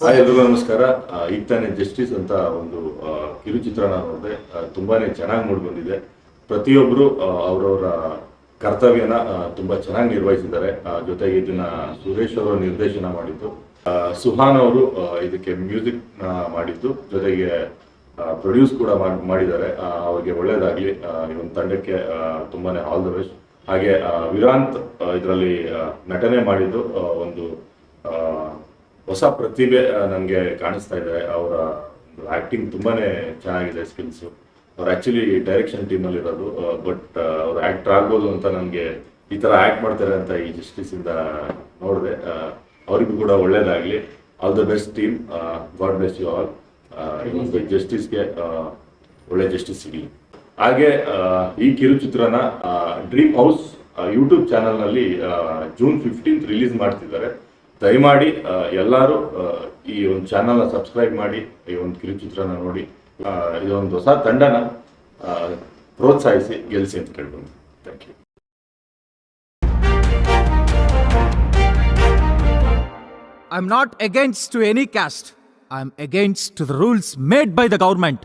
Hi ಎಲ್ರಿಗೂ ನಮಸ್ಕಾರ. ಈಗ ತಾನೇ ಜಸ್ಟಿಸ್ ಅಂತ ಒಂದು ಕಿರುಚಿತ್ರನ ನೋಡಿದೆ. ತುಂಬಾನೇ ಚೆನ್ನಾಗಿ ಮೂಡಿ ಬಂದಿದೆ. ಪ್ರತಿಯೊಬ್ಬರು ಅವರವರ ಕರ್ತವ್ಯನ ತುಂಬಾ ಚೆನ್ನಾಗಿ ನಿರ್ವಹಿಸಿದ್ದಾರೆ. ಜೊತೆಗೆ ಇದನ್ನ ಸುರೇಶ್ ಅವರು ನಿರ್ದೇಶನ ಮಾಡಿದ್ದು, ಸುಹಾನ್ ಅವರು ಇದಕ್ಕೆ ಮ್ಯೂಸಿಕ್ ಮಾಡಿದ್ದು, ಜೊತೆಗೆ ಪ್ರೊಡ್ಯೂಸ್ ಕೂಡ ಮಾಡಿದ್ದಾರೆ. ಅವರಿಗೆ ಒಳ್ಳೇದಾಗ್ಲಿ. ಈ ಒಂದು ತಂಡಕ್ಕೆ ತುಂಬಾನೇ ಆಲ್ ದ ಬೆಸ್ಟ್. ಹಾಗೆ ವಿರಾಂತ್ ಇದರಲ್ಲಿ ನಟನೆ ಮಾಡಿದ್ದು ಒಂದು ಹೊಸ ಪ್ರತಿಭೆ ನನಗೆ ಕಾಣಿಸ್ತಾ ಇದೆ. ಅವರ ಆಕ್ಟಿಂಗ್ ತುಂಬಾನೇ ಚೆನ್ನಾಗಿದೆ, ಸ್ಕಿಲ್ಸ್. ಅವ್ರು ಆಕ್ಚುಲಿ ಡೈರೆಕ್ಷನ್ ಟೀಮಲ್ಲಿ ಇರೋದು, ಬಟ್ ಅವ್ರು ಆಕ್ಟರ್ ಆಗ್ಬೋದು ಅಂತ ನನಗೆ ಈ ತರ ಆಕ್ಟ್ ಮಾಡ್ತಾರೆ ಅಂತ ಈ ಜಸ್ಟಿಸ್ ಇಂದ ನೋಡಿದೆ. ಅವರಿಗೂ ಕೂಡ ಒಳ್ಳೇದಾಗ್ಲಿ. All the best team. God bless you all. ಜಸ್ಟಿಸ್ಗೆ ಒಳ್ಳೆ ಜಸ್ಟಿಸ್ ಸಿಗಲಿ. ಹಾಗೆ ಈ ಕಿರುಚಿತ್ರನ ಡ್ರೀಮ್ ಹೌಸ್ ಯೂಟ್ಯೂಬ್ ಚಾನಲ್ನಲ್ಲಿ ಜೂನ್ 15 ರಿಲೀಸ್ ಮಾಡ್ತಿದ್ದಾರೆ. ದಯಮಾಡಿ ಎಲ್ಲರೂ ಈ ಒಂದು ಚಾನಲ್ನ ಸಬ್ಸ್ಕ್ರೈಬ್ ಮಾಡಿ ಈ ಒಂದು ಕಿರುಚಿತ್ರನ ನೋಡಿ ಇದೊಂದು ಹೊಸ ತಂಡನ ಪ್ರೋತ್ಸಾಹಿಸಿ ಗೆಲ್ಲಿಸಿ ಅಂತ ಕೇಳ್ಬೋದು. Thank you. I'm not against to any caste. I'm against to the rules made by the government.